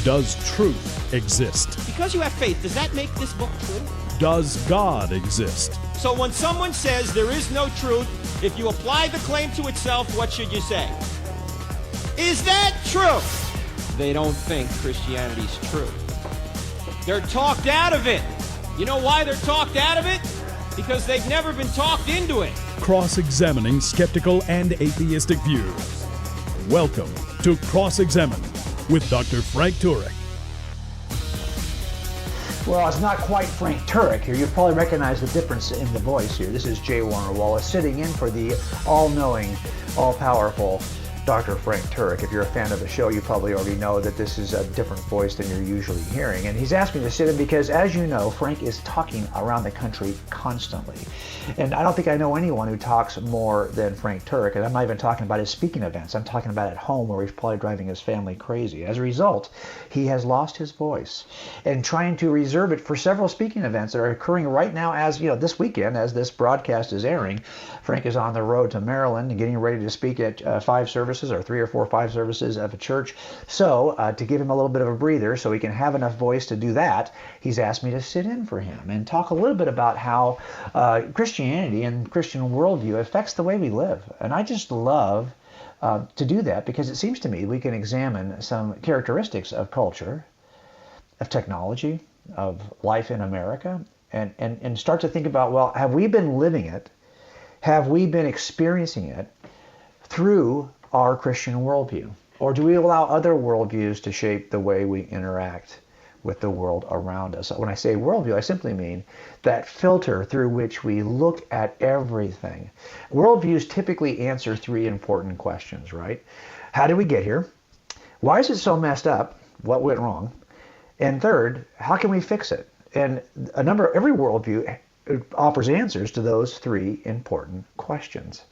Does truth exist? Because you have faith, does that make this book true? Does God exist? So when someone says there is no truth, if you apply the claim to itself, what should you say? Is that true? They don't think Christianity's true. They're talked out of it. You know why they're talked out of it? Because they've never been talked into it. Cross-examining skeptical and atheistic views. Welcome to Cross-Examine with Dr. Frank Turek. Well, it's not quite Frank Turek here. You probably recognize the difference in the voice here. This is J. Warner Wallace sitting in for the all-knowing, all-powerful Dr. Frank Turek. If you're a fan of the show, you probably already know that this is a different voice than you're usually hearing. And he's asked me to sit in because, as you know, Frank is talking around the country constantly. And I don't think I know anyone who talks more than Frank Turek. And I'm not even talking about his speaking events. I'm talking about at home where he's probably driving his family crazy. As a result, he has lost his voice and trying to reserve it for several speaking events that are occurring right now as, you know, this weekend as this broadcast is airing. Frank is on the road to Maryland and getting ready to speak at 5 services or 3 or 4 or 5 services of a church. So to give him a little bit of a breather so he can have enough voice to do that, he's asked me to sit in for him and talk a little bit about how Christianity and Christian worldview affects the way we live. And I just love to do that because it seems to me we can examine some characteristics of culture, of technology, of life in America, and start to think about, well, have we been living it? Have we been experiencing it through our Christian worldview? Or do we allow other worldviews to shape the way we interact with the world around us? When I say worldview, I simply mean that filter through which we look at everything. Worldviews typically answer 3 important questions, right? How did we get here? Why is it so messed up? What went wrong? And third, how can we fix it? And every worldview offers answers to those 3 important questions.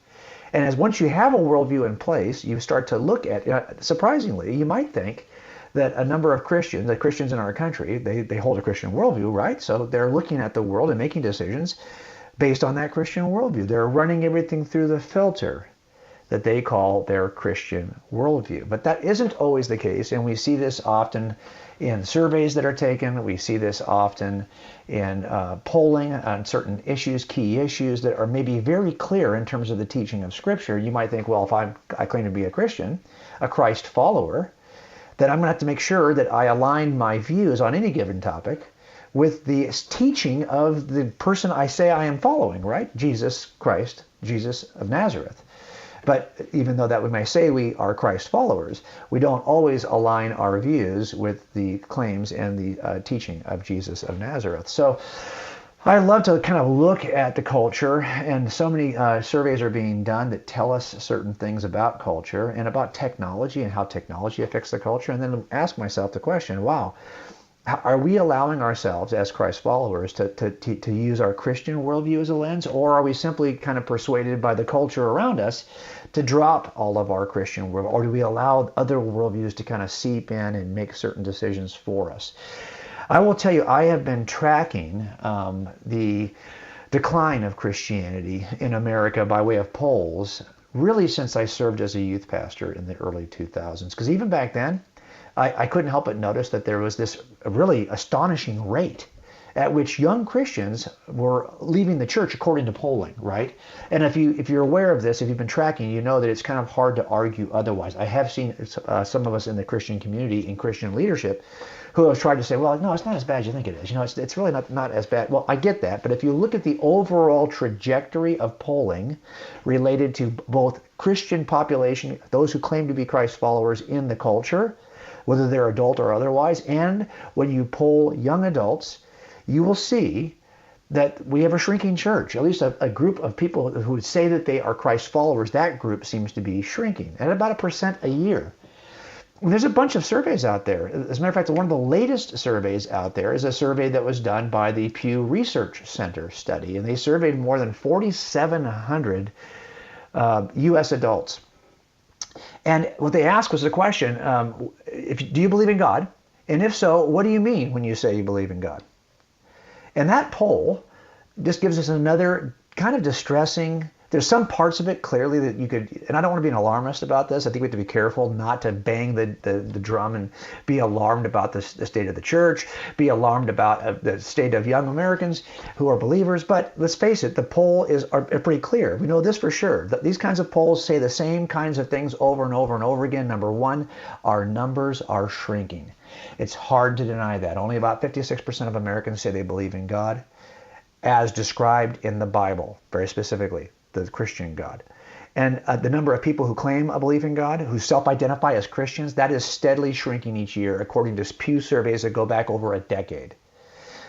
And as once you have a worldview in place, you start to look at, surprisingly, you might think that a number of Christians, the Christians in our country, they hold a Christian worldview, right? So they're looking at the world and making decisions based on that Christian worldview. They're running everything through the filter that they call their Christian worldview. But that isn't always the case, and we see this often in surveys that are taken. We see this often in polling on certain issues, key issues that are maybe very clear in terms of the teaching of Scripture. You might think, well, if I claim to be a Christian, a Christ follower, then I'm going to have to make sure that I align my views on any given topic with the teaching of the person I say I am following, right? Jesus Christ, Jesus of Nazareth. But even though that we may say we are Christ followers, we don't always align our views with the claims and the teaching of Jesus of Nazareth. So I love to kind of look at the culture, and so many surveys are being done that tell us certain things about culture and about technology and how technology affects the culture, and then ask myself the question, wow, are we allowing ourselves as Christ followers to use our Christian worldview as a lens, or are we simply kind of persuaded by the culture around us to drop all of our Christian worldview, or do we allow other worldviews to kind of seep in and make certain decisions for us? I will tell you, I have been tracking the decline of Christianity in America by way of polls really since I served as a youth pastor in the early 2000s, because even back then, I couldn't help but notice that there was this really astonishing rate at which young Christians were leaving the church according to polling, right? And if you're aware of this, if you've been tracking, you know that it's kind of hard to argue otherwise. I have seen some of us in the Christian community, in Christian leadership, who have tried to say, well, no, it's not as bad as you think it is. You know, it's really not as bad. Well, I get that, but if you look at the overall trajectory of polling related to both Christian population, those who claim to be Christ followers in the culture, whether they're adult or otherwise, and when you poll young adults, you will see that we have a shrinking church. At least a group of people who would say that they are Christ followers, that group seems to be shrinking at about 1% a year. And there's a bunch of surveys out there. As a matter of fact, one of the latest surveys out there is a survey that was done by the Pew Research Center study, and they surveyed more than 4,700 U.S. adults. And what they asked was the question, do you believe in God? And if so, what do you mean when you say you believe in God? And that poll just gives us another kind of distressing There's some parts of it clearly that you could, and I don't want to be an alarmist about this. I think we have to be careful not to bang the drum and be alarmed about the state of the church, be alarmed about the state of young Americans who are believers. But let's face it, the poll are pretty clear. We know this for sure. These kinds of polls say the same kinds of things over and over and over again. Number one, our numbers are shrinking. It's hard to deny that. Only about 56% of Americans say they believe in God, as described in the Bible, very specifically, the Christian God. And the number of people who claim a belief in God, who self-identify as Christians, that is steadily shrinking each year, according to Pew surveys that go back over a decade.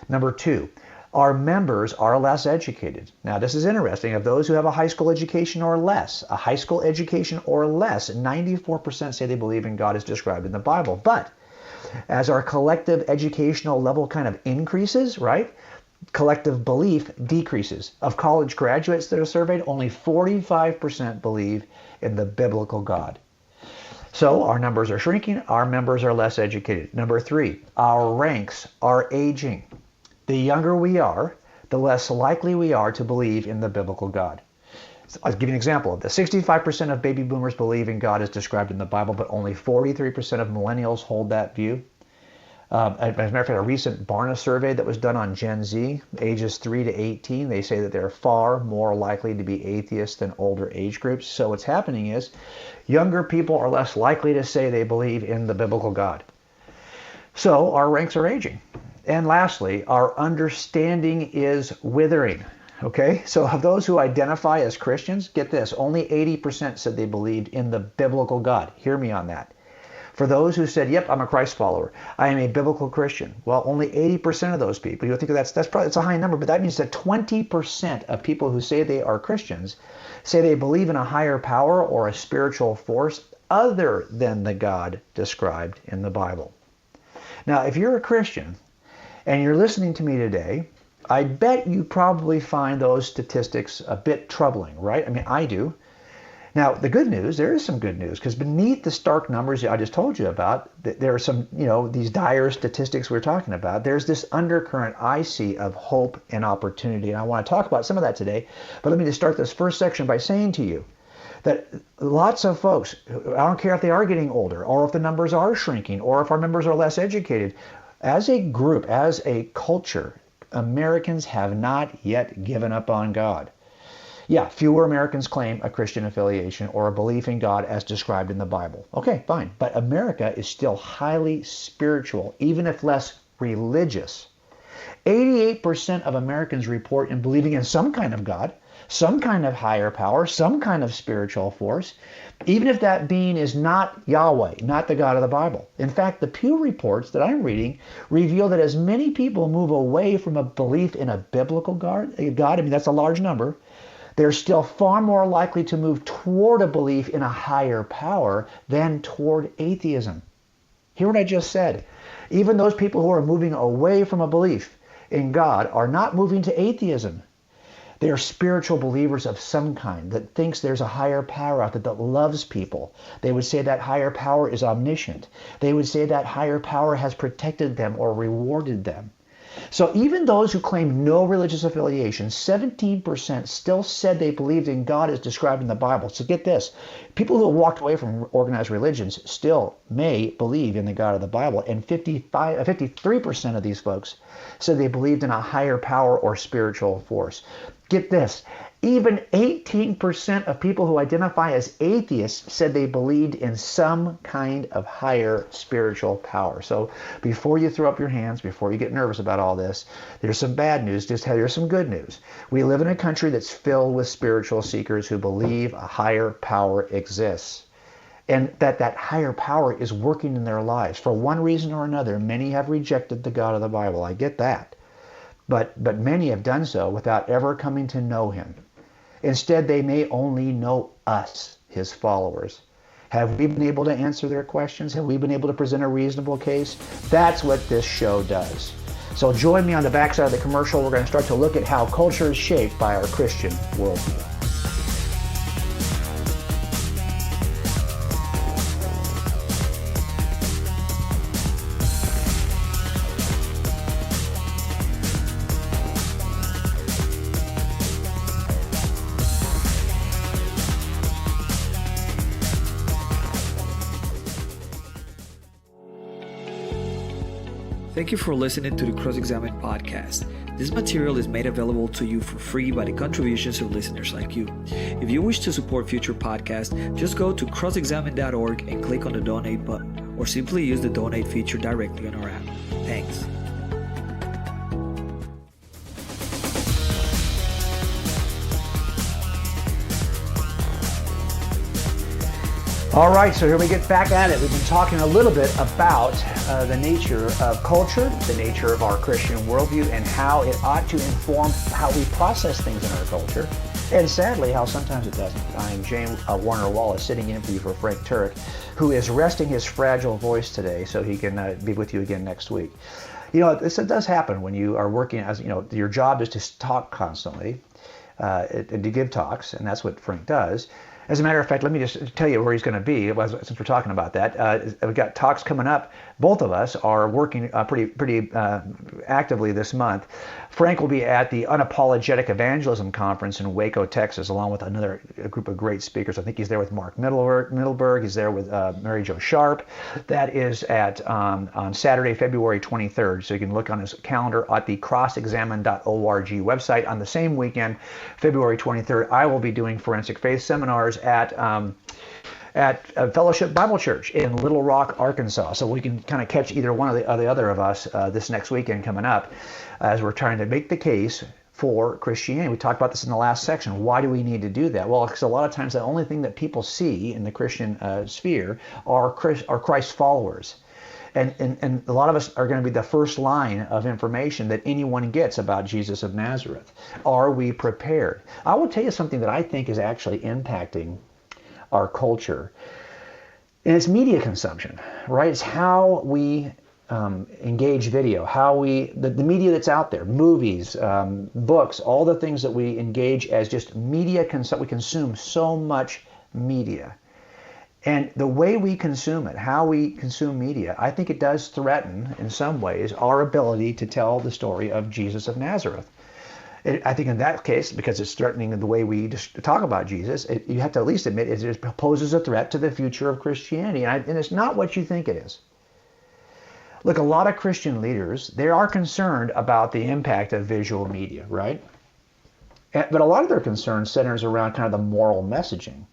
Number two, our members are less educated. Now, this is interesting. Of those who have a high school education or less, 94% say they believe in God as described in the Bible. But as our collective educational level kind of increases, right, collective belief decreases. Of college graduates that are surveyed, only 45% believe in the biblical God. So our numbers are shrinking, our members are less educated. Number three, our ranks are aging. The younger we are, the less likely we are to believe in the biblical God. So I'll give you an example of this. 65% of baby boomers believe in God as described in the Bible, but only 43% of millennials hold that view. As a matter of fact, a recent Barna survey that was done on Gen Z, ages 3 to 18, they say that they're far more likely to be atheists than older age groups. So what's happening is younger people are less likely to say they believe in the biblical God. So our ranks are aging. And lastly, our understanding is withering. Okay, so of those who identify as Christians, get this, only 80% said they believed in the biblical God. Hear me on that. For those who said, yep, I'm a Christ follower, I am a biblical Christian, well, only 80% of those people, you think that's probably, it's a high number, but that means that 20% of people who say they are Christians say they believe in a higher power or a spiritual force other than the God described in the Bible. Now, if you're a Christian and you're listening to me today, I bet you probably find those statistics a bit troubling, right? I mean, I do. Now, the good news, there is some good news, because beneath the stark numbers I just told you about, there are some, these dire statistics we're talking about. There's this undercurrent I see of hope and opportunity, and I want to talk about some of that today. But let me just start this first section by saying to you that lots of folks, I don't care if they are getting older, or if the numbers are shrinking, or if our members are less educated, as a group, as a culture, Americans have not yet given up on God. Yeah, fewer Americans claim a Christian affiliation or a belief in God as described in the Bible. Okay, fine. But America is still highly spiritual, even if less religious. 88% of Americans report in believing in some kind of God, some kind of higher power, some kind of spiritual force, even if that being is not Yahweh, not the God of the Bible. In fact, the Pew reports that I'm reading reveal that as many people move away from a belief in a biblical God, I mean, that's a large number, they're still far more likely to move toward a belief in a higher power than toward atheism. Hear what I just said. Even those people who are moving away from a belief in God are not moving to atheism. They are spiritual believers of some kind that thinks there's a higher power out there that loves people. They would say that higher power is omniscient. They would say that higher power has protected them or rewarded them. So even those who claim no religious affiliation, 17% still said they believed in God as described in the Bible. So get this, people who have walked away from organized religions still may believe in the God of the Bible, and 53% of these folks said they believed in a higher power or spiritual force. Get this, even 18% of people who identify as atheists said they believed in some kind of higher spiritual power. So before you throw up your hands, before you get nervous about all this, there's some bad news, here's some good news. We live in a country that's filled with spiritual seekers who believe a higher power exists, and that higher power is working in their lives. For one reason or another, many have rejected the God of the Bible. I get that. But many have done so without ever coming to know him. Instead, they may only know us, his followers. Have we been able to answer their questions? Have we been able to present a reasonable case? That's what this show does. So join me on the backside of the commercial. We're going to start to look at how culture is shaped by our Christian worldview. Thank you for listening to the Cross-Examined podcast. This material is made available to you for free by the contributions of listeners like you. If you wish to support future podcasts, just go to crossexamine.org and click on the donate button, or simply use the donate feature directly on our app. Thanks. All right, so here we get back at it. We've been talking a little bit about the nature of culture, the nature of our Christian worldview, and how it ought to inform how we process things in our culture, and sadly, how sometimes it doesn't. I'm James Warner Wallace, sitting in for you for Frank Turek, who is resting his fragile voice today so he can be with you again next week. You know, this does happen when you are working as, you know, your job is to talk constantly and to give talks, and that's what Frank does. As a matter of fact, let me just tell you where he's going to be, since we're talking about that. We've got talks coming up. Both of us are working pretty actively this month. Frank will be at the Unapologetic Evangelism Conference in Waco, Texas, along with a group of great speakers. I think he's there with Mark Middleberg. He's there with Mary Jo Sharp. That is on Saturday, February 23rd. So you can look on his calendar at the crossexamine.org website. On the same weekend, February 23rd, I will be doing Forensic Faith seminars at Fellowship Bible Church in Little Rock, Arkansas. So we can kind of catch either one of the other of us this next weekend coming up as we're trying to make the case for Christianity. We talked about this in the last section. Why do we need to do that? Well, because a lot of times the only thing that people see in the Christian sphere are Christ followers. And a lot of us are going to be the first line of information that anyone gets about Jesus of Nazareth. Are we prepared? I will tell you something that I think is actually impacting our culture. And it's media consumption, right? It's how we engage video, the media that's out there, movies, books, all the things that we engage as just media. We consume so much media. And the way we consume it, how we consume media, I think it does threaten, in some ways, our ability to tell the story of Jesus of Nazareth. I think in that case, because it's threatening the way we just talk about Jesus, you have to at least admit it poses a threat to the future of Christianity. And it's not what you think it is. Look, a lot of Christian leaders, they are concerned about the impact of visual media, right? But a lot of their concern centers around kind of the moral messaging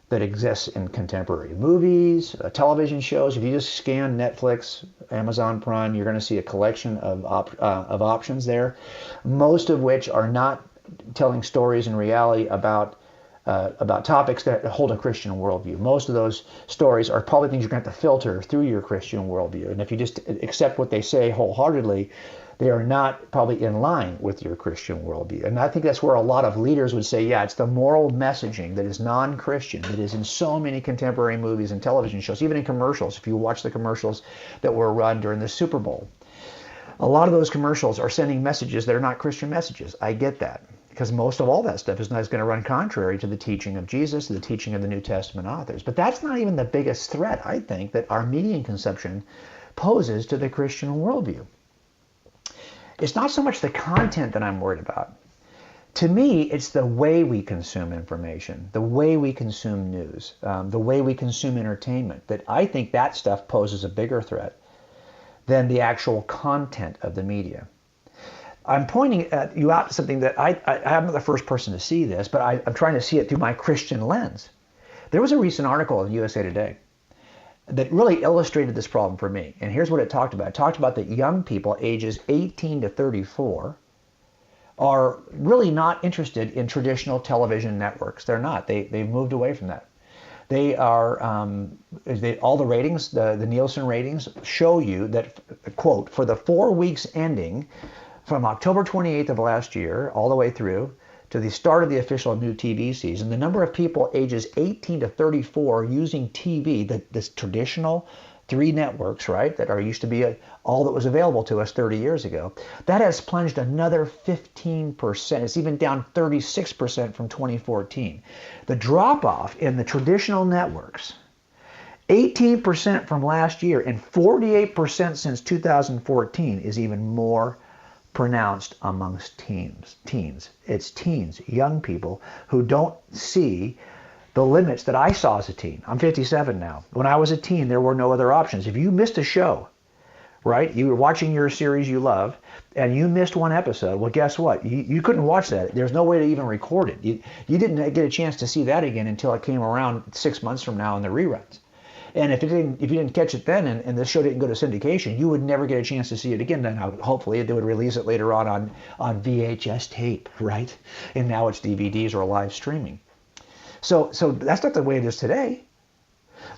that exists in contemporary movies, television shows. If you just scan Netflix, Amazon Prime, you're going to see a collection of options there, most of which are not telling stories in reality about topics that hold a Christian worldview. Most of those stories are probably things you're going to have to filter through your Christian worldview. And if you just accept what they say wholeheartedly, they are not probably in line with your Christian worldview. And I think that's where a lot of leaders would say, yeah, it's the moral messaging that is non-Christian, that is in so many contemporary movies and television shows, even in commercials. If you watch the commercials that were run during the Super Bowl, a lot of those commercials are sending messages that are not Christian messages. I get that, because most of all that stuff is going to run contrary to the teaching of Jesus, to the teaching of the New Testament authors. But that's not even the biggest threat, I think, that our media consumption poses to the Christian worldview. It's not so much the content that I'm worried about. To me, it's the way we consume information, the way we consume news, the way we consume entertainment, that I think that stuff poses a bigger threat than the actual content of the media. I'm pointing you out to something that I'm not the first person to see this, but I'm trying to see it through my Christian lens. There was a recent article in USA Today that really illustrated this problem for me. And here's what it talked about. It talked about that young people ages 18 to 34 are really not interested in traditional television networks. They're not. They've moved away from that. They are, all the ratings, the Nielsen ratings show you that, quote, for the 4 weeks ending from October 28th of last year all the way through to the start of the official new TV season, the number of people ages 18 to 34 using TV, this traditional 3 networks, right, that used to be all that was available to us 30 years ago, that has plunged another 15%. It's even down 36% from 2014. The drop-off in the traditional networks, 18% from last year and 48% since 2014, is even more pronounced amongst teens. It's teens, young people, who don't see the limits that I saw as a teen. I'm 57 now. When I was a teen, there were no other options. If you missed a show, right? You were watching your series you love, and you missed one episode. Well, guess what? You couldn't watch that. There's no way to even record it. You didn't get a chance to see that again until it came around 6 months from now in the reruns. And if you didn't catch it then, and the show didn't go to syndication, you would never get a chance to see it again. Then hopefully they would release it later on VHS tape, right? And now it's DVDs or live streaming. So that's not the way it is today.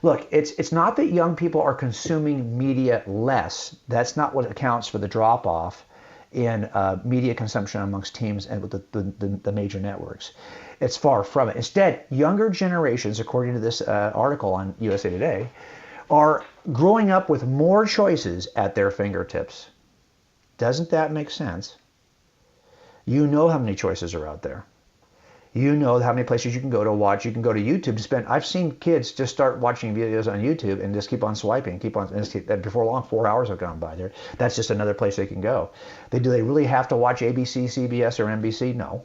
Look, it's not that young people are consuming media less. That's not what accounts for the drop-off in media consumption amongst teens and with the major networks. It's far from it. Instead, younger generations, according to this article on USA Today, are growing up with more choices at their fingertips. Doesn't that make sense? You know how many choices are out there. You know how many places you can go to watch. You can go to YouTube to spend. I've seen kids just start watching videos on YouTube and just keep on swiping, and before long, 4 hours have gone by there. That's just another place they can go. Do they really have to watch ABC, CBS, or NBC? No.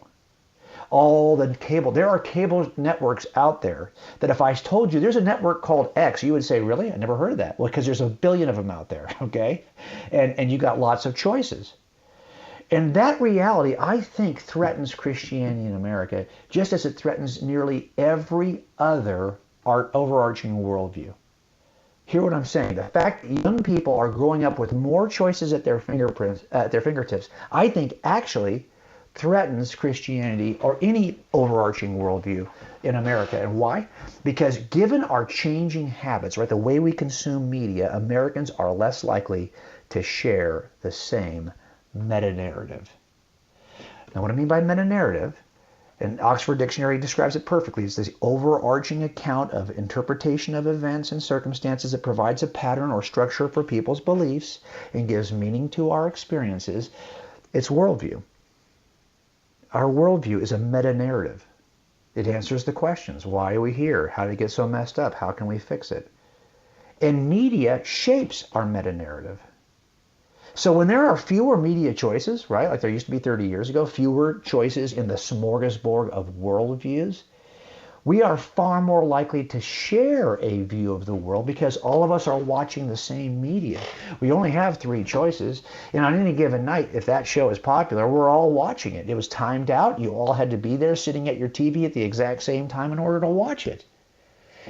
All the cable, there are cable networks out there that if I told you there's a network called X, you would say, really? I never heard of that. Well, because there's a billion of them out there, okay? And you got lots of choices. And that reality, I think, threatens Christianity in America, just as it threatens nearly every other overarching worldview. Hear what I'm saying? The fact that young people are growing up with more choices at their fingertips, I think actually threatens Christianity or any overarching worldview in America. And why? Because given our changing habits, right, the way we consume media, Americans are less likely to share the same meta-narrative. Now, what I mean by meta-narrative, and Oxford Dictionary describes it perfectly, it's this overarching account of interpretation of events and circumstances that provides a pattern or structure for people's beliefs and gives meaning to our experiences. It's worldview. Our worldview is a meta-narrative. It answers the questions. Why are we here? How did it get so messed up? How can we fix it? And media shapes our meta-narrative. So when there are fewer media choices, right, like there used to be 30 years ago, fewer choices in the smorgasbord of worldviews, we are far more likely to share a view of the world because all of us are watching the same media. We only have 3 choices, and on any given night, if that show is popular, we're all watching it. It was timed out. You all had to be there sitting at your TV at the exact same time in order to watch it.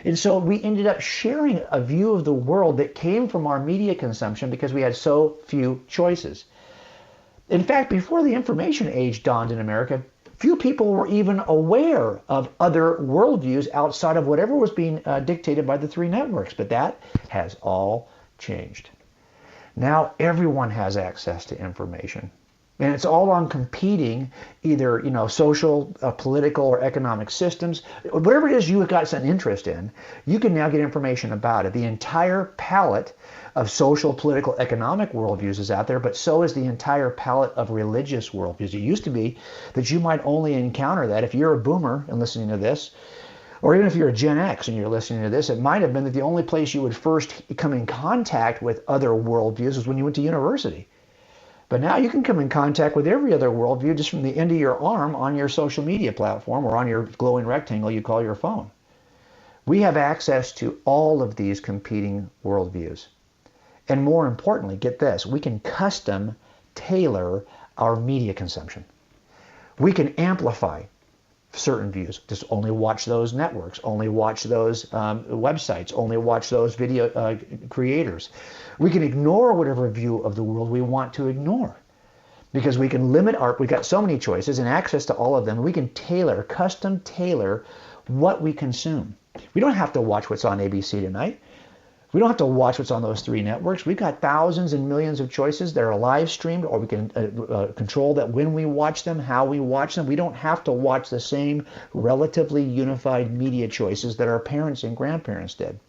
And so we ended up sharing a view of the world that came from our media consumption because we had so few choices. In fact, before the information age dawned in America, few people were even aware of other worldviews outside of whatever was being dictated by the 3 networks. But that has all changed. Now everyone has access to information. And it's all on competing, either social, political, or economic systems. Whatever it is you've got some interest in, you can now get information about it. The entire palette of social, political, economic worldviews is out there, but so is the entire palette of religious worldviews. It used to be that you might only encounter that if you're a boomer and listening to this, or even if you're a Gen X and you're listening to this, it might have been that the only place you would first come in contact with other worldviews was when you went to university. But now you can come in contact with every other worldview just from the end of your arm on your social media platform or on your glowing rectangle you call your phone. We have access to all of these competing worldviews. And more importantly, get this, we can custom tailor our media consumption. We can amplify certain views. Just only watch those networks, only watch those websites, only watch those video creators. We can ignore whatever view of the world we want to ignore because we can limit we've got so many choices and access to all of them. We can custom tailor what we consume. We don't have to watch what's on ABC tonight. We don't have to watch what's on those 3 networks. We've got thousands and millions of choices that are live streamed, or we can control that when we watch them, how we watch them. We don't have to watch the same relatively unified media choices that our parents and grandparents did.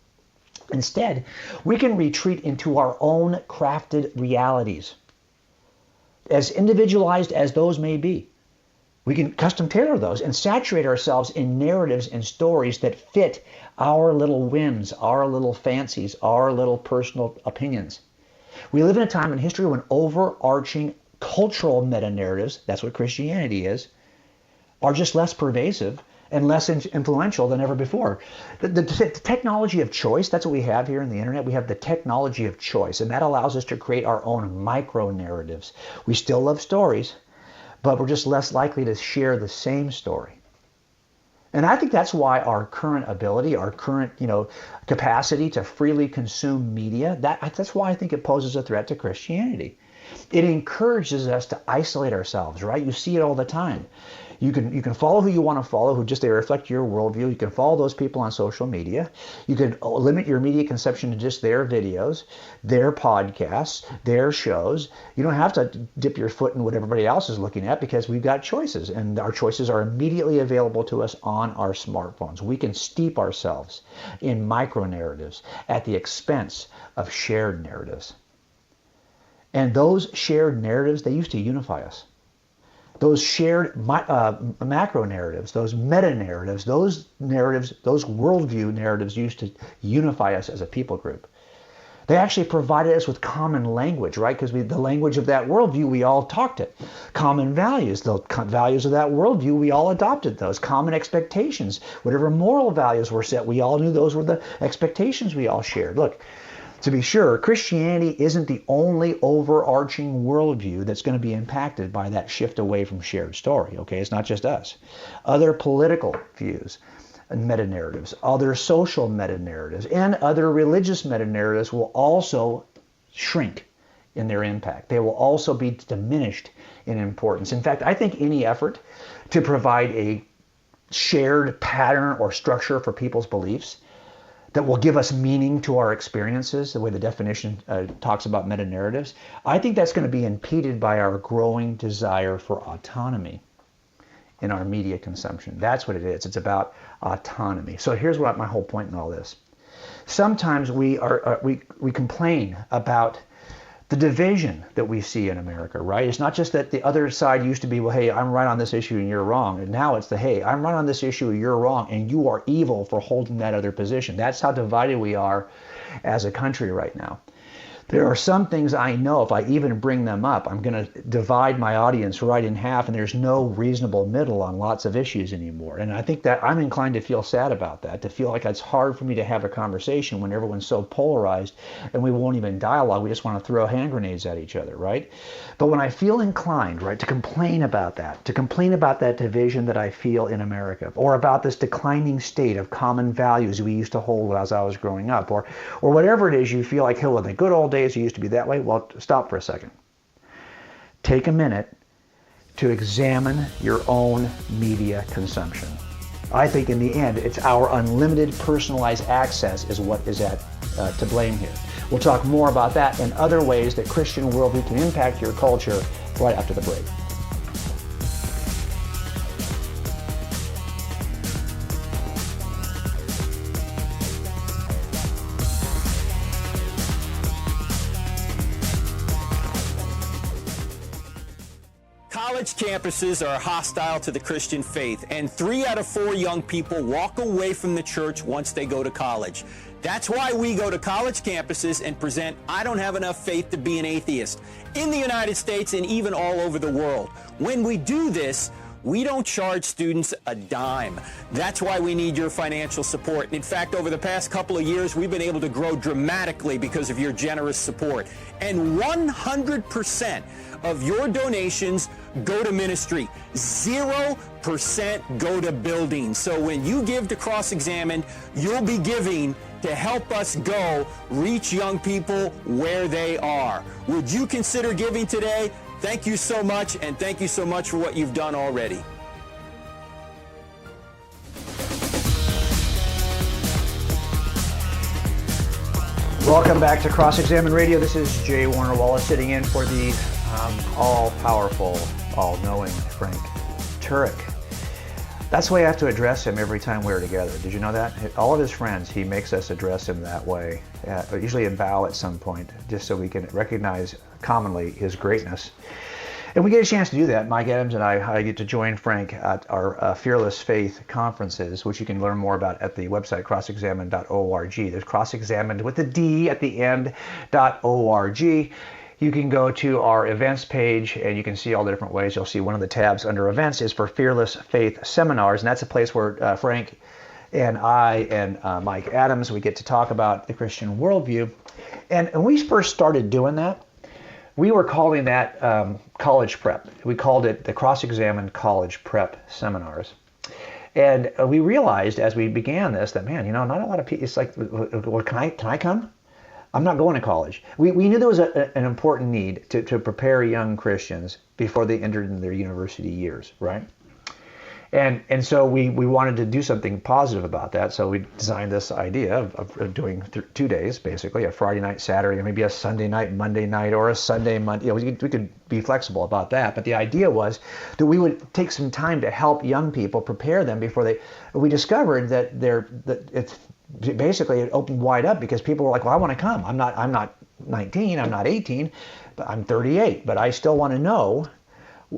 Instead, we can retreat into our own crafted realities, as individualized as those may be. We can custom tailor those and saturate ourselves in narratives and stories that fit our little whims, our little fancies, our little personal opinions. We live in a time in history when overarching cultural meta-narratives, that's what Christianity is, are just less pervasive and less influential than ever before. The technology of choice, that's what we have here in the internet. We have the technology of choice, and that allows us to create our own micro-narratives. We still love stories, but we're just less likely to share the same story. And I think that's why our current ability, our current, capacity to freely consume media, that's why I think it poses a threat to Christianity. It encourages us to isolate ourselves, right? You see it all the time. You can follow who you want to follow, who just they reflect your worldview. You can follow those people on social media. You can limit your media consumption to just their videos, their podcasts, their shows. You don't have to dip your foot in what everybody else is looking at because we've got choices, and our choices are immediately available to us on our smartphones. We can steep ourselves in micro-narratives at the expense of shared narratives. And those shared narratives, they used to unify us. Those shared macro narratives, those meta narratives, those worldview narratives used to unify us as a people group. They actually provided us with common language, right? Because the language of that worldview, we all talked it. Common values, the values of that worldview, we all adopted those. Common expectations, whatever moral values were set, we all knew those were the expectations we all shared. Look, to be sure, Christianity isn't the only overarching worldview that's going to be impacted by that shift away from shared story, okay? It's not just us. Other political views and meta-narratives, other social meta-narratives, and other religious meta-narratives will also shrink in their impact. They will also be diminished in importance. In fact, I think any effort to provide a shared pattern or structure for people's beliefs that will give us meaning to our experiences, the way the definition talks about meta-narratives, I think that's going to be impeded by our growing desire for autonomy in our media consumption. That's what it is. It's about autonomy. So here's what my whole point in all this. Sometimes we complain about the division that we see in America, right? It's not just that the other side used to be, well, hey, I'm right on this issue and you're wrong. And now it's the, hey, I'm right on this issue and you're wrong and you are evil for holding that other position. That's how divided we are as a country right now. There are some things I know if I even bring them up, I'm going to divide my audience right in half, and there's no reasonable middle on lots of issues anymore. And I think that I'm inclined to feel sad about that, to feel like it's hard for me to have a conversation when everyone's so polarized and we won't even dialogue. We just want to throw hand grenades at each other, right? But when I feel inclined, right, to complain about that division that I feel in America, or about this declining state of common values we used to hold as I was growing up, or whatever it is you feel like, hey, well, the good old days it used to be that way. Well, stop for a second. Take a minute to examine your own media consumption. I think in the end, it's our unlimited personalized access is what is to blame here. We'll talk more about that and other ways that Christian worldview can impact your culture right after the break. College campuses are hostile to the Christian faith, and 3 out of 4 young people walk away from the church once they go to college. That's why we go to college campuses and present I Don't Have Enough Faith to Be an Atheist in the United States and even all over the world. When we do this, we don't charge students a dime. That's why we need your financial support. And in fact, over the past couple of years, we've been able to grow dramatically because of your generous support. And 100% of your donations go to ministry. 0% go to building. So when you give to Cross-Examined, you'll be giving to help us go reach young people where they are. Would you consider giving today? Thank you so much, and thank you so much for what you've done already. Welcome back to Cross-Examined Radio. This is J. Warner Wallace sitting in for the all-powerful, all-knowing Frank Turek. That's the way I have to address him every time we're together. Did you know that? All of his friends, he makes us address him that way, usually a bow at some point, just so we can recognize commonly his greatness. And we get a chance to do that. Mike Adams and I get to join Frank at our Fearless Faith conferences, which you can learn more about at the website crossexamined.org. There's Cross-Examined with a D at the end.org. you can go to our events page and you can see all the different ways. You'll see one of the tabs under events is for Fearless Faith Seminars, and that's a place where Frank and I and Mike Adams, we get to talk about the Christian worldview. And when we first started doing that, we were calling that college prep. We called it the Cross-Examined College Prep Seminars. And we realized as we began this that, man, not a lot of people, it's like, well, can I come? I'm not going to college. We knew there was an important need to prepare young Christians before they entered in their university years, right? And so we wanted to do something positive about that. So we designed this idea of doing 2 days, basically, a Friday night, Saturday, maybe a Sunday night, Monday night, or a Sunday, Monday. We could be flexible about that. But the idea was that we would take some time to help young people, prepare them before they. We discovered that it's basically it opened wide up because people were like, well, I want to come. I'm not 19, I'm not 18, but I'm 38, but I still want to know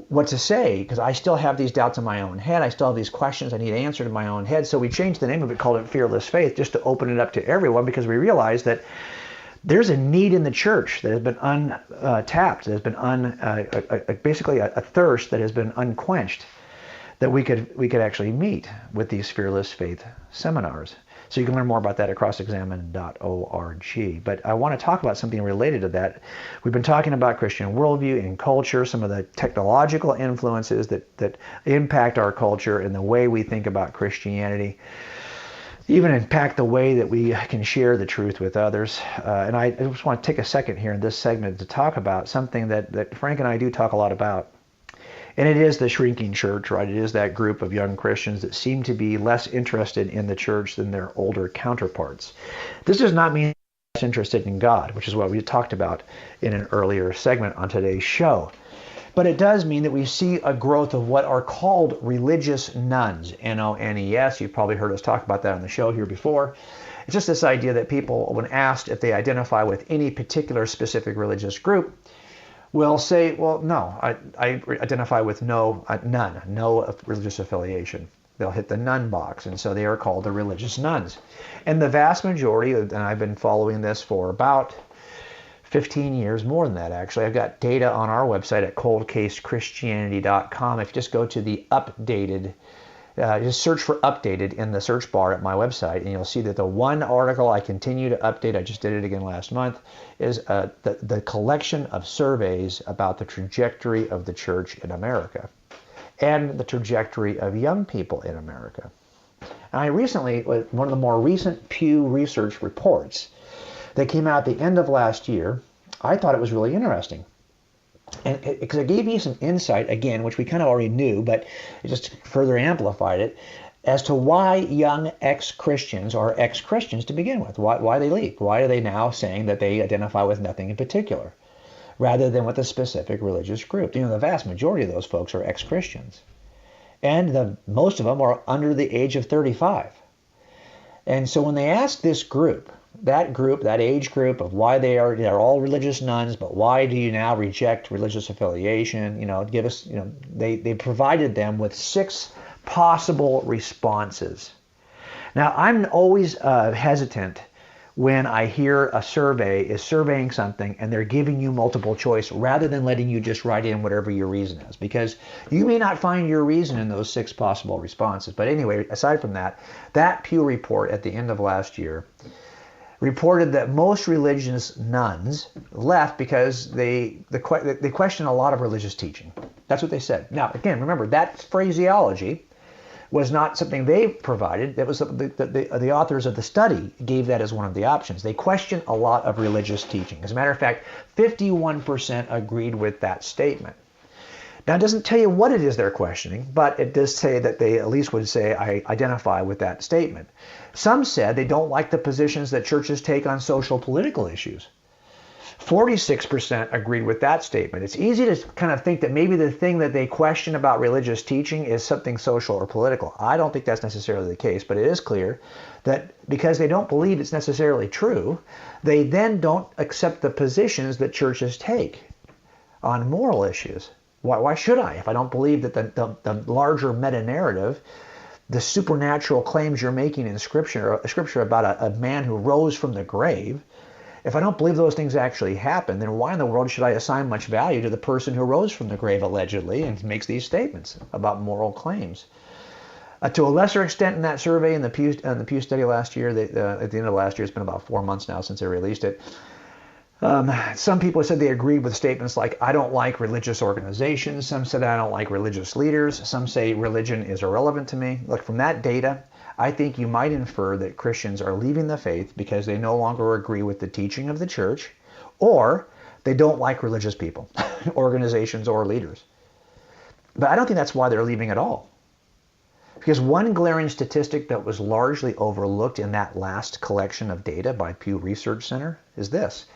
what to say because I still have these doubts in my own head. I still have these questions I need answered in my own head. So we changed the name of it, called it Fearless Faith, just to open it up to everyone because we realized that there's a need in the church that has been untapped, that has been basically a thirst that has been unquenched, that we could actually meet with these Fearless Faith seminars. So you can learn more about that at crossexamine.org. But I want to talk about something related to that. We've been talking about Christian worldview and culture, some of the technological influences that impact our culture and the way we think about Christianity, even impact the way that we can share the truth with others. And I just want to take a second here in this segment to talk about something that Frank and I do talk a lot about. And it is the shrinking church, right? It is that group of young Christians that seem to be less interested in the church than their older counterparts. This does not mean they're less interested in God, which is what we talked about in an earlier segment on today's show. But it does mean that we see a growth of what are called religious nuns, N-O-N-E-S. You've probably heard us talk about that on the show here before. It's just this idea that people, when asked if they identify with any particular specific religious group, will say, well, no, I identify with none, no religious affiliation. They'll hit the nun box, and so they are called the religious nuns. And the vast majority, and I've been following this for about 15 years, more than that actually. I've got data on our website at coldcasechristianity.com. If you just go to the updated, just search for updated in the search bar at my website, and you'll see that the one article I continue to update, I just did it again last month, is the collection of surveys about the trajectory of the church in America and the trajectory of young people in America. And I recently, one of the more recent Pew Research reports that came out at the end of last year, I thought it was really interesting. And because it gave me some insight, again, which we kind of already knew, but it just further amplified it, as to why young ex-Christians are ex-Christians to begin with. Why they leave. Why are they now saying that they identify with nothing in particular, rather than with a specific religious group? The vast majority of those folks are ex-Christians. And most of them are under the age of 35. And so when they ask this group, that age group of why they're all religious nuns, but why do you now reject religious affiliation? Give us, they provided them with 6 possible responses. Now, I'm always hesitant when I hear a survey is surveying something and they're giving you multiple choice rather than letting you just write in whatever your reason is, because you may not find your reason in those 6 possible responses. But anyway, aside from that Pew report at the end of last year reported that most religious nuns left because they question a lot of religious teaching. That's what they said. Now, again, remember, that phraseology was not something they provided. That was the authors of the study gave that as one of the options. They question a lot of religious teaching. As a matter of fact, 51% agreed with that statement. Now, it doesn't tell you what it is they're questioning, but it does say that they at least would say, I identify with that statement. Some said they don't like the positions that churches take on social political issues. 46% agreed with that statement. It's easy to kind of think that maybe the thing that they question about religious teaching is something social or political. I don't think that's necessarily the case, but it is clear that because they don't believe it's necessarily true, they then don't accept the positions that churches take on moral issues. Why should I? If I don't believe that the larger meta-narrative, the supernatural claims you're making in Scripture about a man who rose from the grave, If I don't believe those things actually happen, then why in the world should I assign much value to the person who rose from the grave allegedly and makes these statements about moral claims? To a lesser extent in that survey in the Pew study last year, at the end of last year, it's been about 4 months now since they released it, some people said they agreed with statements like, I don't like religious organizations. Some said, I don't like religious leaders. Some say religion is irrelevant to me. Look, from that data, I think you might infer that Christians are leaving the faith because they no longer agree with the teaching of the church, or they don't like religious people, organizations, or leaders. But I don't think that's why they're leaving at all. Because one glaring statistic that was largely overlooked in that last collection of data by Pew Research Center is this.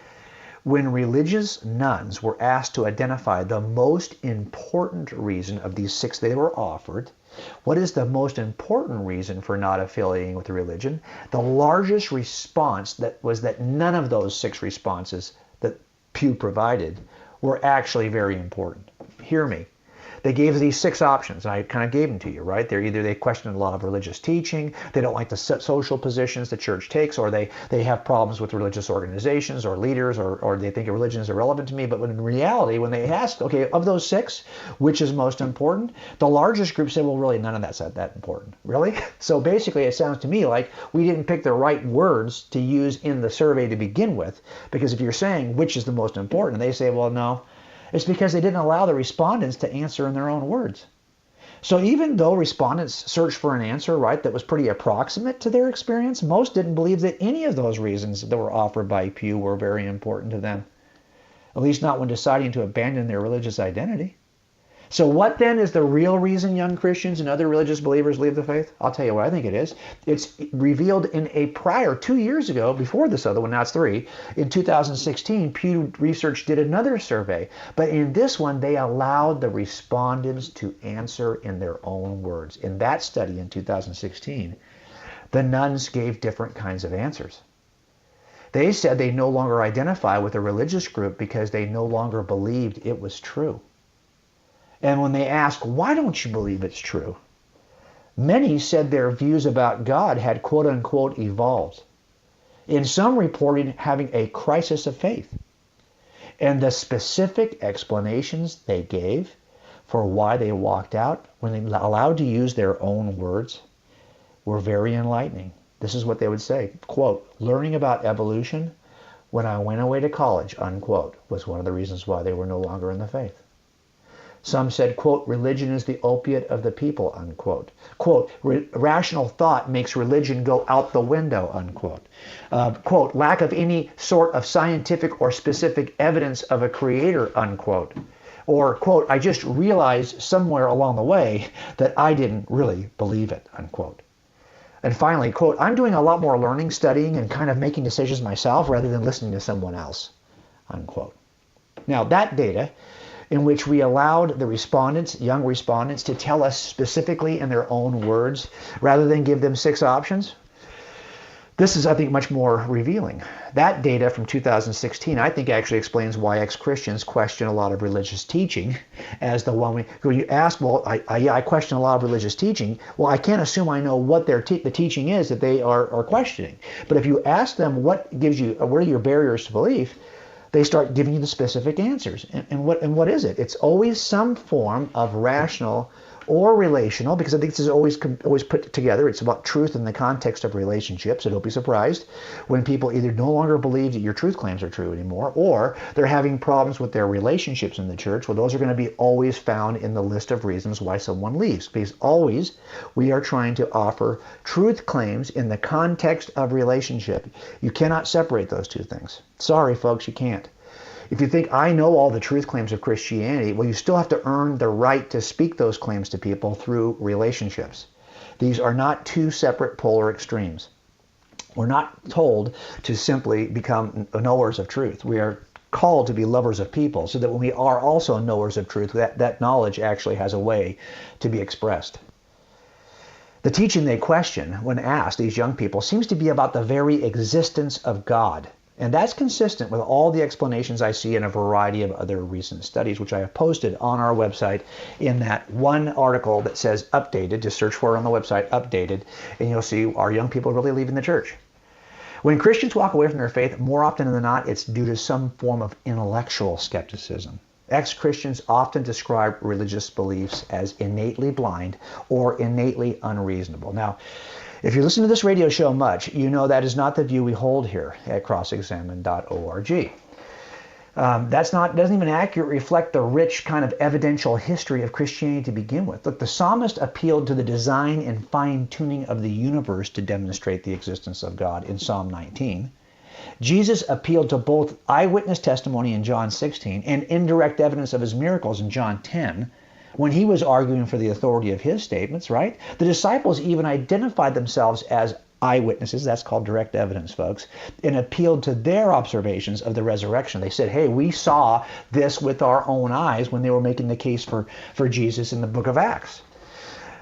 When religious nuns were asked to identify the most important reason of these 6 they were offered, what is the most important reason for not affiliating with the religion? The largest response was that none of those 6 responses that Pew provided were actually very important. Hear me. They gave these 6 options, and I kind of gave them to you, right? They question a lot of religious teaching, they don't like the social positions the church takes, or they have problems with religious organizations or leaders, or they think religion is irrelevant to me. But in reality, when they asked, okay, of those 6, which is most important? The largest group said, well, really, none of that's that important. Really? So basically, it sounds to me like we didn't pick the right words to use in the survey to begin with, because if you're saying which is the most important, they say, well, no. It's because they didn't allow the respondents to answer in their own words. So even though respondents searched for an answer, right, that was pretty approximate to their experience, most didn't believe that any of those reasons that were offered by Pew were very important to them. At least not when deciding to abandon their religious identity. So what then is the real reason young Christians and other religious believers leave the faith? I'll tell you what I think it is. It's revealed in a prior 2 years ago, before this other one, now it's 3, in 2016, Pew Research did another survey. But in this one, they allowed the respondents to answer in their own words. In that study in 2016, the nuns gave different kinds of answers. They said they no longer identify with a religious group because they no longer believed it was true. And when they asked, why don't you believe it's true? Many said their views about God had quote-unquote evolved. In some reported having a crisis of faith. And the specific explanations they gave for why they walked out, when they allowed to use their own words, were very enlightening. This is what they would say, quote, learning about evolution when I went away to college, unquote, was one of the reasons why they were no longer in the faith. Some said, quote, religion is the opiate of the people, unquote. Quote, rational thought makes religion go out the window, unquote. Quote, lack of any sort of scientific or specific evidence of a creator, unquote. Or, quote, I just realized somewhere along the way that I didn't really believe it, unquote. And finally, quote, I'm doing a lot more learning, studying, and kind of making decisions myself rather than listening to someone else, unquote. Now, that data, in which we allowed the respondents, young respondents, to tell us specifically in their own words, rather than give them 6 options. This is, I think, much more revealing. That data from 2016, I think, actually explains why ex-Christians question a lot of religious teaching as the one when you ask, well, I question a lot of religious teaching. Well, I can't assume I know what the teaching is that they are questioning. But if you ask them what are your barriers to belief, they start giving you the specific answers. And what is it? It's always some form of rational or relational, because I think this is always put together. It's about truth in the context of relationships. So don't be surprised when people either no longer believe that your truth claims are true anymore, or they're having problems with their relationships in the church. Well, those are going to be always found in the list of reasons why someone leaves, because always we are trying to offer truth claims in the context of relationship. You cannot separate those two things. Sorry, folks, you can't. If you think I know all the truth claims of Christianity, well, you still have to earn the right to speak those claims to people through relationships. These are not two separate polar extremes. We're not told to simply become knowers of truth. We are called to be lovers of people, so that when we are also knowers of truth, that knowledge actually has a way to be expressed. The teaching they question when asked, these young people, seems to be about the very existence of God. And that's consistent with all the explanations I see in a variety of other recent studies, which I have posted on our website in that one article that says updated. Just search for it on the website, updated, and you'll see, are young people really leaving the church? When Christians walk away from their faith, more often than not, it's due to some form of intellectual skepticism. Ex-Christians often describe religious beliefs as innately blind or innately unreasonable. Now, if you listen to this radio show much, you know that is not the view we hold here at crossexamine.org. Doesn't even accurately reflect the rich kind of evidential history of Christianity to begin with. Look, the psalmist appealed to the design and fine-tuning of the universe to demonstrate the existence of God in Psalm 19. Jesus appealed to both eyewitness testimony in John 16 and indirect evidence of his miracles in John 10 when he was arguing for the authority of his statements, right? The disciples even identified themselves as eyewitnesses, that's called direct evidence, folks, and appealed to their observations of the resurrection. They said, hey, we saw this with our own eyes when they were making the case for Jesus in the book of Acts.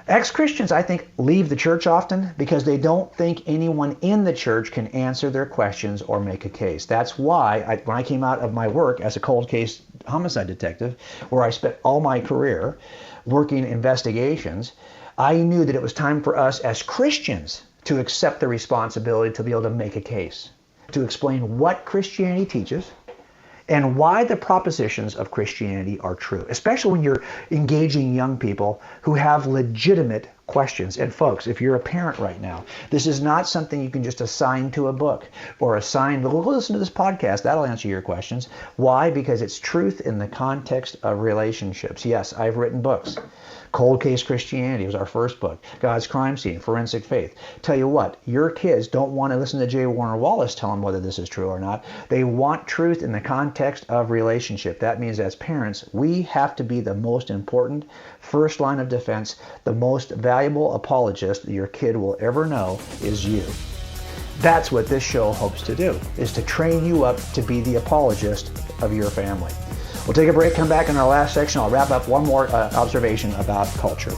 Ex-Christians, I think, leave the church often because they don't think anyone in the church can answer their questions or make a case. That's why when I came out of my work as a cold case homicide detective, where I spent all my career working investigations, I knew that it was time for us as Christians to accept the responsibility to be able to make a case, to explain what Christianity teaches and why the propositions of Christianity are true, especially when you're engaging young people who have legitimate questions. And folks, if you're a parent right now, this is not something you can just assign to a book or assign, well, listen to this podcast, that'll answer your questions. Why? Because it's truth in the context of relationships. Yes, I've written books. Cold Case Christianity was our first book. God's Crime Scene, Forensic Faith. Tell you what, your kids don't want to listen to J. Warner Wallace tell them whether this is true or not. They want truth in the context of relationship. That means as parents, we have to be the most important first line of defense. The most valuable apologist that your kid will ever know is you. That's what this show hopes to do, is to train you up to be the apologist of your family. We'll take a break, come back in our last section. I'll wrap up one more observation about culture.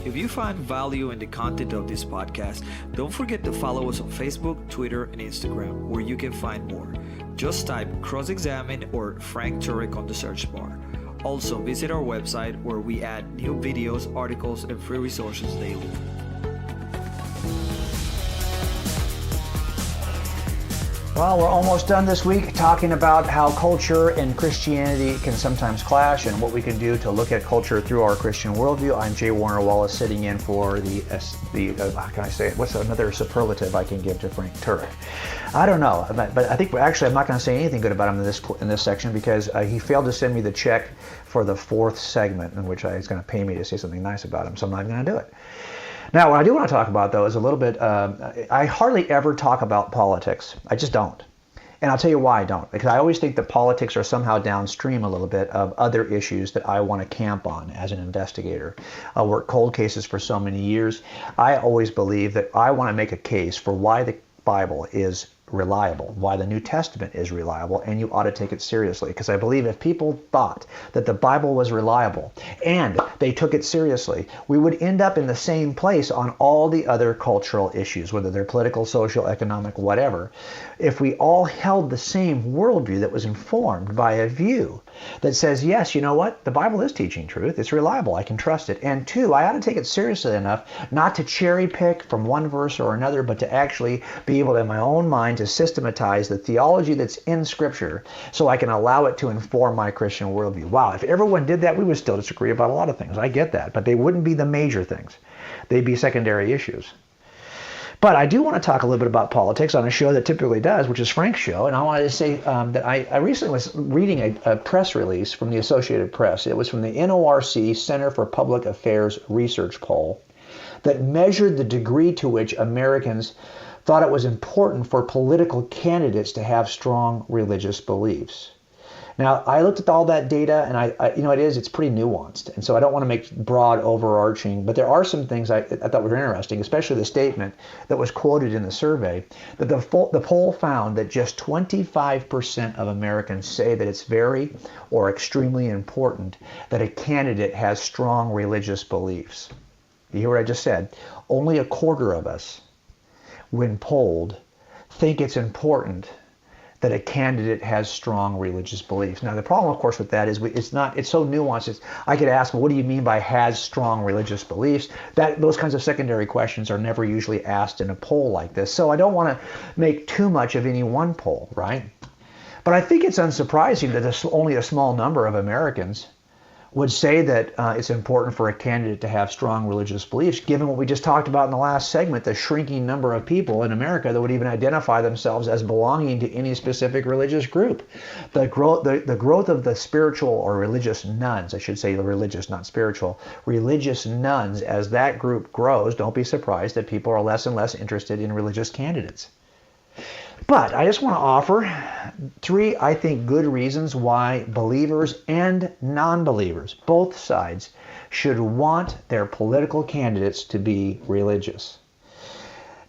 If you find value in the content of this podcast, don't forget to follow us on Facebook, Twitter, and Instagram, where you can find more. Just type Cross-Examine or Frank Turek on the search bar. Also, visit our website where we add new videos, articles, and free resources daily. Well, we're almost done this week talking about how culture and Christianity can sometimes clash and what we can do to look at culture through our Christian worldview. I'm J. Warner Wallace, sitting in for the how can I say it? What's another superlative I can give to Frank Turek? I don't know, but I think actually I'm not going to say anything good about him in this section because he failed to send me the check for the fourth segment in which he's going to pay me to say something nice about him, so I'm not even going to do it. Now, what I do want to talk about, though, is a little bit, I hardly ever talk about politics. I just don't. And I'll tell you why I don't. Because I always think that politics are somehow downstream a little bit of other issues that I want to camp on as an investigator. I worked cold cases for so many years. I always believe that I want to make a case for why the Bible is reliable, why the New Testament is reliable, and you ought to take it seriously. Because I believe if people thought that the Bible was reliable and they took it seriously, we would end up in the same place on all the other cultural issues, whether they're political, social, economic, whatever. If we all held the same worldview that was informed by a view that says, yes, you know what, the Bible is teaching truth, it's reliable, I can trust it. And two, I ought to take it seriously enough not to cherry pick from one verse or another, but to actually be able to, in my own mind, to systematize the theology that's in Scripture so I can allow it to inform my Christian worldview. Wow, if everyone did that, we would still disagree about a lot of things. I get that, but they wouldn't be the major things. They'd be secondary issues. But I do want to talk a little bit about politics on a show that typically does, which is Frank's show. And I wanted to say that I recently was reading a press release from the Associated Press. It was from the NORC Center for Public Affairs Research poll that measured the degree to which Americans thought it was important for political candidates to have strong religious beliefs. Now, I looked at all that data, and it's pretty nuanced. And so I don't want to make broad, overarching, but there are some things I thought were interesting, especially the statement that was quoted in the survey, that the poll found that just 25% of Americans say that it's very or extremely important that a candidate has strong religious beliefs. You hear what I just said? Only a quarter of us, when polled, think it's important that a candidate has strong religious beliefs. Now, the problem, of course, with that is it's so nuanced. I could ask, well, what do you mean by has strong religious beliefs? Those kinds of secondary questions are never usually asked in a poll like this. So I don't want to make too much of any one poll, right? But I think it's unsurprising that only a small number of Americans would say that it's important for a candidate to have strong religious beliefs, given what we just talked about in the last segment, the shrinking number of people in America that would even identify themselves as belonging to any specific religious group. The growth of the spiritual or religious nuns, I should say the religious, not spiritual, religious nuns, as that group grows, don't be surprised that people are less and less interested in religious candidates. But I just want to offer 3, I think, good reasons why believers and non-believers, both sides, should want their political candidates to be religious.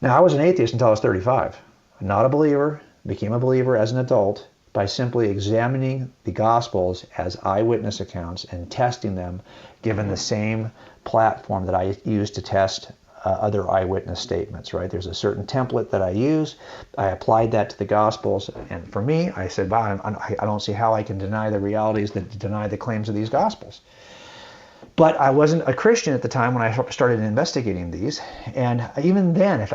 Now, I was an atheist until I was 35. I'm not a believer, became a believer as an adult by simply examining the Gospels as eyewitness accounts and testing them given the same platform that I use to test other eyewitness statements, right? There's a certain template that I use. I applied that to the Gospels, and for me, I said, wow, I don't see how I can deny the realities that deny the claims of these Gospels. But I wasn't a Christian at the time when I started investigating these, and even then,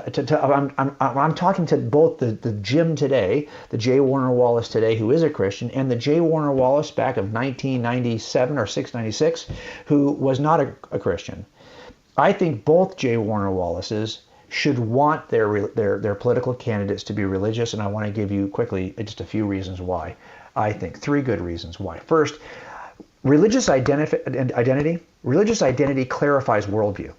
I'm talking to both the Jim today, the J. Warner Wallace today, who is a Christian, and the J. Warner Wallace back of 1997 or 696, who was not a Christian. I think both J. Warner Wallaces should want their political candidates to be religious, and I want to give you quickly just a few reasons why. I think 3 good reasons why. First, religious identity clarifies worldview.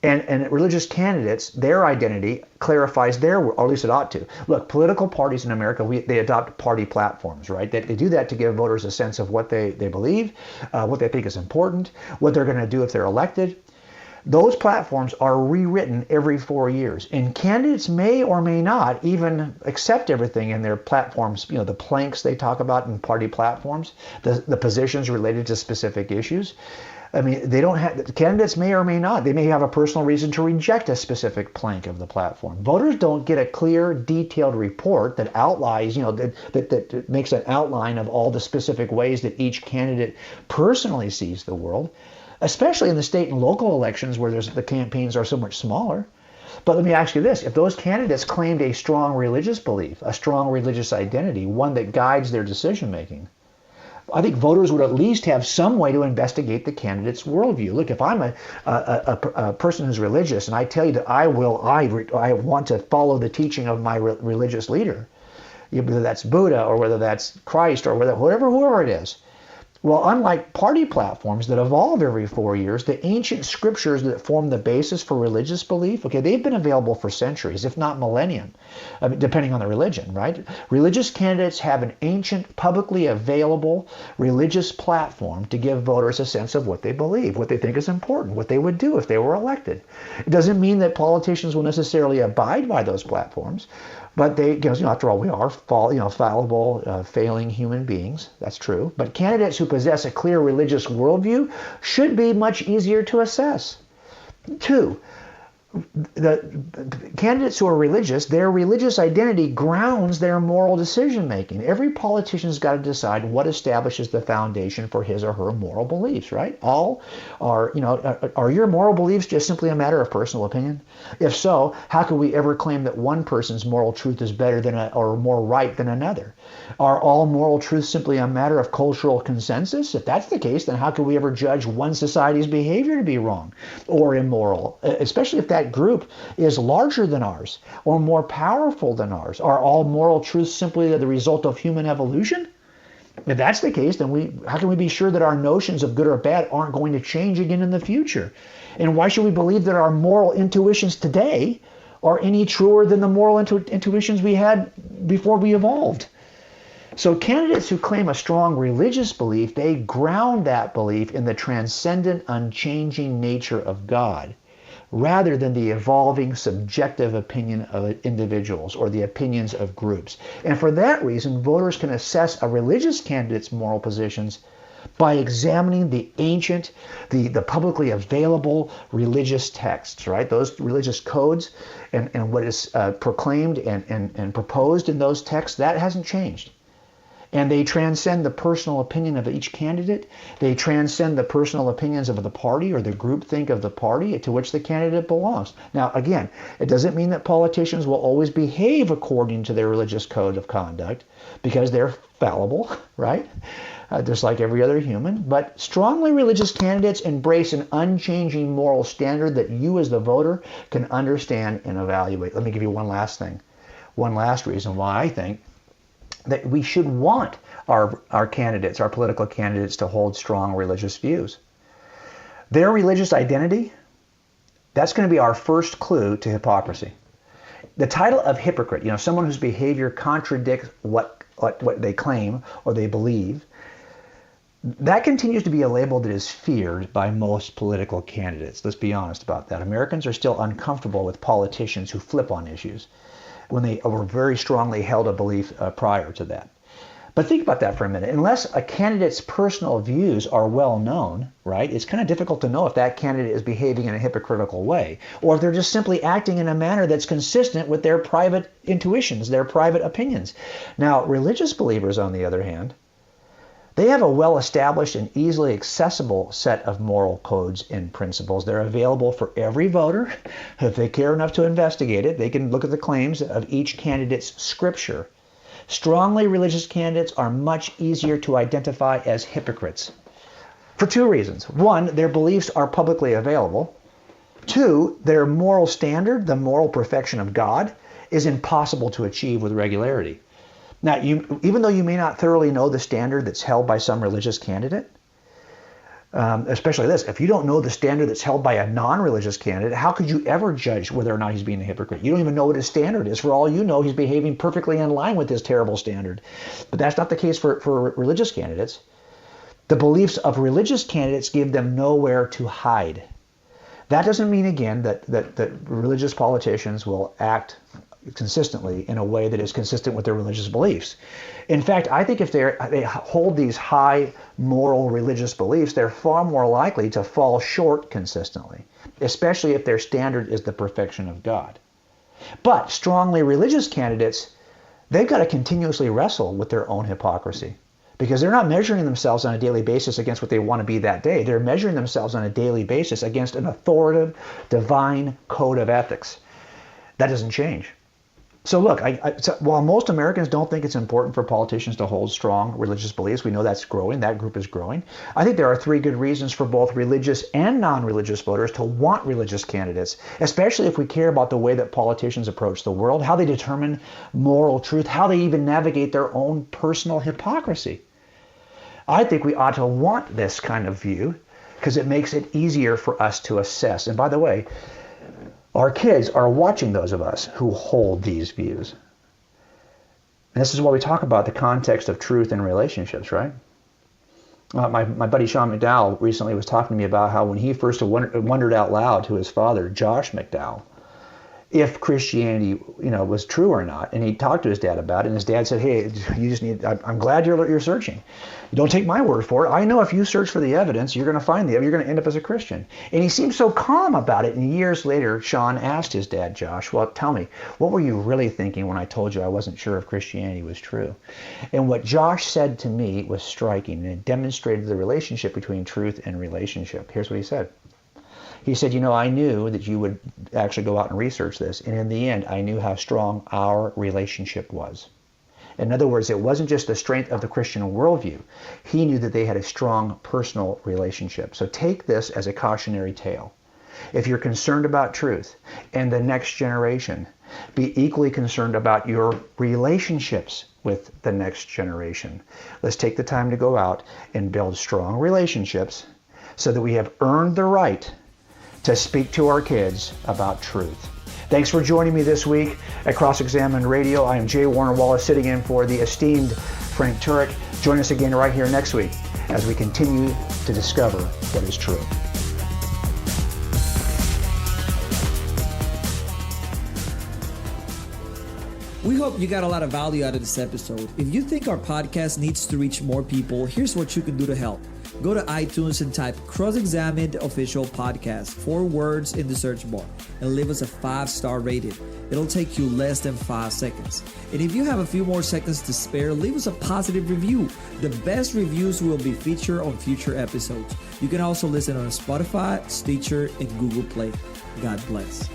And religious candidates, their identity clarifies or at least it ought to. Look, political parties in America, they adopt party platforms, right? They do that to give voters a sense of what they believe, what they think is important, what they're going to do if they're elected. Those platforms are rewritten every 4 years, and candidates may or may not even accept everything in their platforms, the planks they talk about in party platforms, the positions related to specific issues. I mean, candidates may or may not. They may have a personal reason to reject a specific plank of the platform. Voters don't get a clear, detailed report that outlines, that makes an outline of all the specific ways that each candidate personally sees the world, especially in the state and local elections where the campaigns are so much smaller. But let me ask you this. If those candidates claimed a strong religious belief, a strong religious identity, one that guides their decision-making, I think voters would at least have some way to investigate the candidate's worldview. Look, if I'm a person who's religious and I tell you that I want to follow the teaching of my religious leader, whether that's Buddha or whether that's Christ or whoever it is, well, unlike party platforms that evolve every 4 years, the ancient scriptures that form the basis for religious belief, they've been available for centuries, if not millennium, depending on the religion, right? Religious candidates have an ancient, publicly available religious platform to give voters a sense of what they believe, what they think is important, what they would do if they were elected. It doesn't mean that politicians will necessarily abide by those platforms, but they, after all, we are fallible, failing human beings. That's true. But candidates who possess a clear religious worldview should be much easier to assess. 2, the candidates who are religious, their religious identity grounds their moral decision-making. Every politician's got to decide what establishes the foundation for his or her moral beliefs, right? Are your moral beliefs just simply a matter of personal opinion? If so, how can we ever claim that one person's moral truth is better or more right than another? Are all moral truths simply a matter of cultural consensus? If that's the case, then how can we ever judge one society's behavior to be wrong or immoral, especially if that group is larger than ours or more powerful than ours? Are all moral truths simply the result of human evolution? If that's the case, then how can we be sure that our notions of good or bad aren't going to change again in the future? And why should we believe that our moral intuitions today are any truer than the moral intuitions we had before we evolved? So candidates who claim a strong religious belief, they ground that belief in the transcendent, unchanging nature of God, rather than the evolving subjective opinion of individuals or the opinions of groups. And for that reason, voters can assess a religious candidate's moral positions by examining the ancient, the publicly available religious texts, right? Those religious codes and what is proclaimed and proposed in those texts, that hasn't changed. And they transcend the personal opinion of each candidate. They transcend the personal opinions of the party or the groupthink of the party to which the candidate belongs. Now, again, it doesn't mean that politicians will always behave according to their religious code of conduct, because they're fallible, right? Just like every other human. But strongly religious candidates embrace an unchanging moral standard that you as the voter can understand and evaluate. Let me give you one last thing. One last reason why I think that we should want our candidates, our political candidates, to hold strong religious views. Their religious identity, that's going to be our first clue to hypocrisy. The title of hypocrite, someone whose behavior contradicts what they claim or they believe, that continues to be a label that is feared by most political candidates. Let's be honest about that. Americans are still uncomfortable with politicians who flip on issues when they were very strongly held a belief prior to that. But think about that for a minute. Unless a candidate's personal views are well known, right, it's kind of difficult to know if that candidate is behaving in a hypocritical way, or if they're just simply acting in a manner that's consistent with their private intuitions, their private opinions. Now, religious believers, on the other hand, they have a well-established and easily accessible set of moral codes and principles. They're available for every voter. If they care enough to investigate it, they can look at the claims of each candidate's scripture. Strongly religious candidates are much easier to identify as hypocrites for two reasons. One, their beliefs are publicly available. Two, their moral standard, the moral perfection of God, is impossible to achieve with regularity. Now, even though you may not thoroughly know the standard that's held by some religious candidate, especially this, if you don't know the standard that's held by a non-religious candidate, how could you ever judge whether or not he's being a hypocrite? You don't even know what his standard is. For all you know, he's behaving perfectly in line with his terrible standard. But that's not the case for religious candidates. The beliefs of religious candidates give them nowhere to hide. That doesn't mean, again, that religious politicians will act consistently in a way that is consistent with their religious beliefs. In fact, I think if they hold these high moral religious beliefs, they're far more likely to fall short consistently, especially if their standard is the perfection of God. But strongly religious candidates, they've got to continuously wrestle with their own hypocrisy, because they're not measuring themselves on a daily basis against what they want to be that day. They're measuring themselves on a daily basis against an authoritative, divine code of ethics. That doesn't change. So look, while most Americans don't think it's important for politicians to hold strong religious beliefs, we know that's growing, that group is growing. I think there are three good reasons for both religious and non-religious voters to want religious candidates, especially if we care about the way that politicians approach the world, how they determine moral truth, how they even navigate their own personal hypocrisy. I think we ought to want this kind of view because it makes it easier for us to assess. And by the way, our kids are watching those of us who hold these views. And this is why we talk about the context of truth in relationships, right? My buddy Sean McDowell recently was talking to me about how when he first wondered out loud to his father, Josh McDowell, if Christianity, was true or not, and he talked to his dad about it, and his dad said, "Hey, you just need. I'm glad you're searching. Don't take my word for it. I know if you search for the evidence, you're going to find you're going to end up as a Christian." And he seemed so calm about it. And years later, Sean asked his dad, Josh, "Well, tell me, what were you really thinking when I told you I wasn't sure if Christianity was true?" And what Josh said to me was striking, and it demonstrated the relationship between truth and relationship. Here's what he said. He said, I knew that you would actually go out and research this, and in the end, I knew how strong our relationship was. In other words, it wasn't just the strength of the Christian worldview. He knew that they had a strong personal relationship. So take this as a cautionary tale. If you're concerned about truth and the next generation, be equally concerned about your relationships with the next generation. Let's take the time to go out and build strong relationships so that we have earned the right to speak to our kids about truth. Thanks for joining me this week at Cross-Examined Radio. I am J. Warner Wallace, sitting in for the esteemed Frank Turek. Join us again right here next week as we continue to discover what is true. We hope you got a lot of value out of this episode. If you think our podcast needs to reach more people, here's what you can do to help. Go to iTunes and type Cross-Examined Official Podcast, 4 words in the search bar, and leave us a 5-star rating. It'll take you less than 5 seconds. And if you have a few more seconds to spare, leave us a positive review. The best reviews will be featured on future episodes. You can also listen on Spotify, Stitcher, and Google Play. God bless.